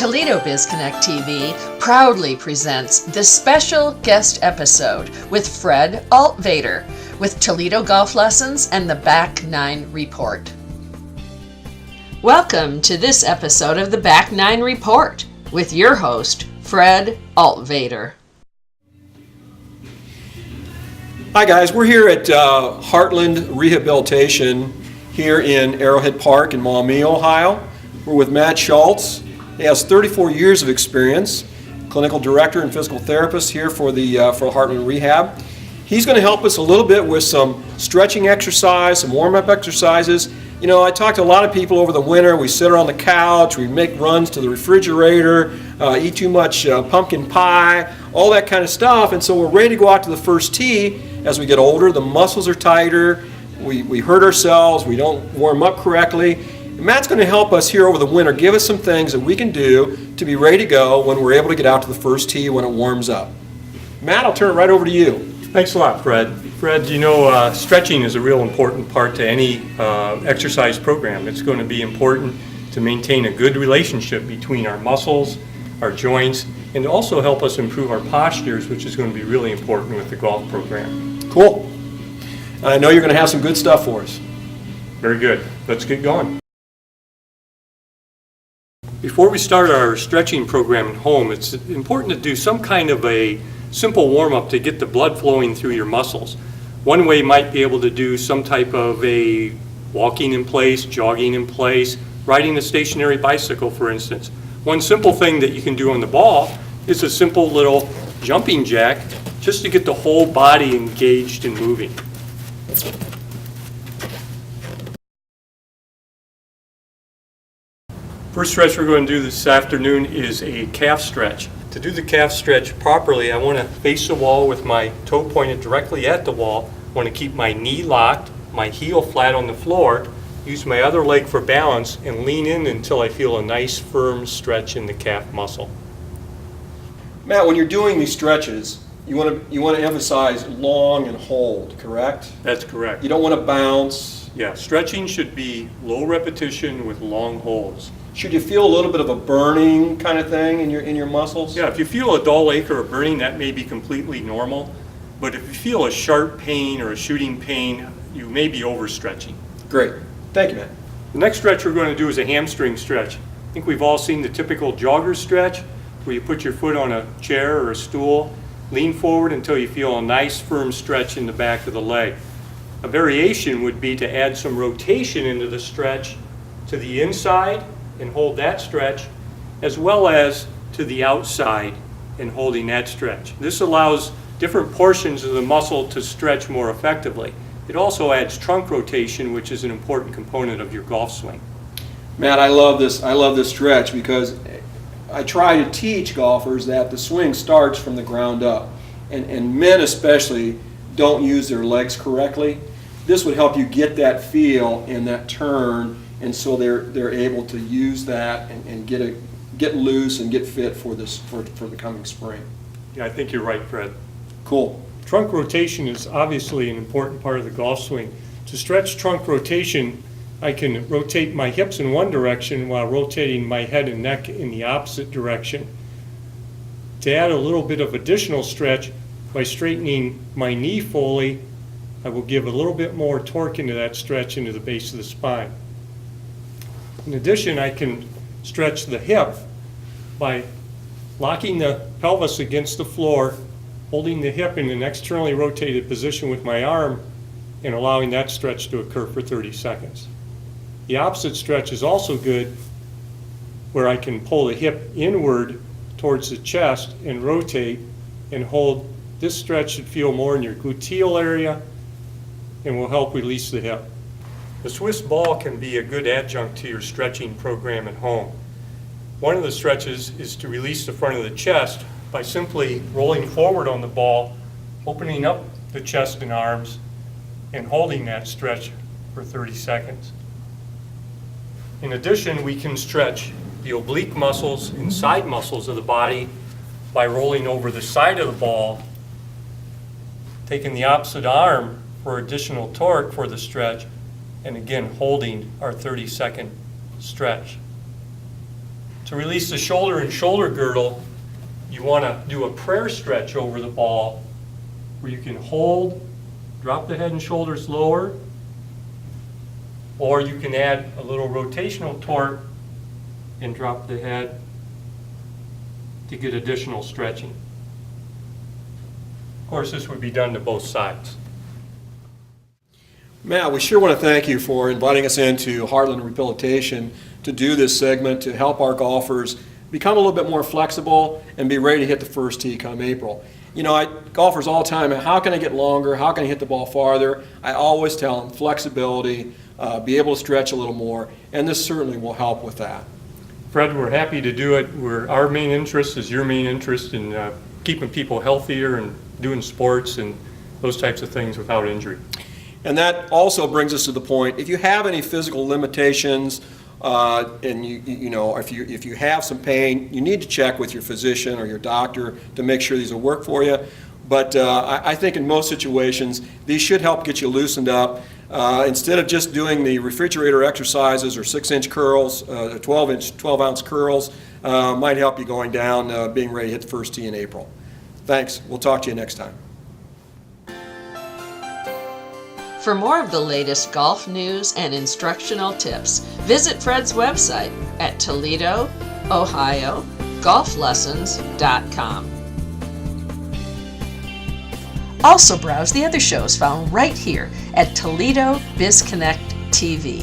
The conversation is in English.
Toledo BizConnect TV proudly presents this special guest episode with Fred Altvater with Toledo Golf Lessons and the Back Nine Report. Welcome to this episode of the Back Nine Report with your host, Fred Altvater. Hi guys, we're here at Heartland Rehabilitation here in Arrowhead Park in Maumee, Ohio. We're with Matt Schultz. He has 34 years of experience, clinical director and physical therapist here for Heartland Rehab. He's going to help us a little bit with some stretching exercise, some warm-up exercises. You know, I talked to a lot of people over the winter. We sit around the couch, we make runs to the refrigerator, eat too much pumpkin pie, all that kind of stuff, and so we're ready to go out to the first tee. As we get older, the muscles are tighter, we hurt ourselves, we don't warm up correctly. Matt's going to help us here over the winter, give us some things that we can do to be ready to go when we're able to get out to the first tee when it warms up. Matt, I'll turn it right over to you. Thanks a lot, Fred. Fred, you know, stretching is a real important part to any exercise program. It's going to be important to maintain a good relationship between our muscles, our joints, and to also help us improve our postures, which is going to be really important with the golf program. Cool. I know you're going to have some good stuff for us. Very good. Let's get going. Before we start our stretching program at home, it's important to do some kind of a simple warm-up to get the blood flowing through your muscles. One way might be able to do some type of a walking in place, jogging in place, riding a stationary bicycle, for instance. One simple thing that you can do on the ball is a simple little jumping jack just to get the whole body engaged and moving. First stretch we're going to do this afternoon is a calf stretch. To do the calf stretch properly, I want to face the wall with my toe pointed directly at the wall. I want to keep my knee locked, my heel flat on the floor, use my other leg for balance, and lean in until I feel a nice firm stretch in the calf muscle. Matt, when you're doing these stretches, you want to emphasize long and hold, correct? That's correct. You don't want to bounce. Yeah, stretching should be low repetition with long holds. Should you feel a little bit of a burning kind of thing in your muscles? Yeah, if you feel a dull ache or a burning, that may be completely normal. But if you feel a sharp pain or a shooting pain, you may be overstretching. Great. Thank you, Matt. The next stretch we're going to do is a hamstring stretch. I think we've all seen the typical jogger stretch where you put your foot on a chair or a stool, lean forward until you feel a nice firm stretch in the back of the leg. A variation would be to add some rotation into the stretch to the inside and hold that stretch, as well as to the outside and holding that stretch. This allows different portions of the muscle to stretch more effectively. It also adds trunk rotation, which is an important component of your golf swing. Matt, I love this stretch because I try to teach golfers that the swing starts from the ground up, and men especially don't use their legs correctly. This would help you get that feel and that turn, and so they're able to use that and get loose and get fit for the coming spring. Yeah, I think you're right, Fred. Cool. Trunk rotation is obviously an important part of the golf swing. To stretch trunk rotation, I can rotate my hips in one direction while rotating my head and neck in the opposite direction. To add a little bit of additional stretch, by straightening my knee fully, I will give a little bit more torque into that stretch into the base of the spine. In addition, I can stretch the hip by locking the pelvis against the floor, holding the hip in an externally rotated position with my arm, and allowing that stretch to occur for 30 seconds. The opposite stretch is also good, where I can pull the hip inward towards the chest and rotate and hold. This stretch should feel more in your gluteal area and will help release the hip. The Swiss ball can be a good adjunct to your stretching program at home. One of the stretches is to release the front of the chest by simply rolling forward on the ball, opening up the chest and arms, and holding that stretch for 30 seconds. In addition, we can stretch the oblique muscles and side muscles of the body by rolling over the side of the ball, taking the opposite arm for additional torque for the stretch, and again holding our 30-second stretch. To To release the shoulder and shoulder girdle, you want to do a prayer stretch over the ball where you can hold, drop the head and shoulders lower, or you can add a little rotational torque and drop the head to get additional stretching. Of course, this would be done to both sides. Matt, we sure want to thank you for inviting us into Heartland Rehabilitation to do this segment to help our golfers become a little bit more flexible and be ready to hit the first tee come April. You know, golfers all the time, how can I get longer? How can I hit the ball farther? I always tell them flexibility, be able to stretch a little more, and this certainly will help with that. Fred, we're happy to do it. Our main interest is your main interest in keeping people healthier and doing sports and those types of things without injury. And that also brings us to the point, if you have any physical limitations, and you know, if you have some pain, you need to check with your physician or your doctor to make sure these will work for you. But I think in most situations, these should help get you loosened up. Instead of just doing the refrigerator exercises or 6-inch curls, 12-ounce curls, might help you going down, being ready to hit the first tee in April. Thanks. We'll talk to you next time. For more of the latest golf news and instructional tips, visit Fred's website at ToledoOhioGolfLessons.com. Also browse the other shows found right here at Toledo BizConnect TV.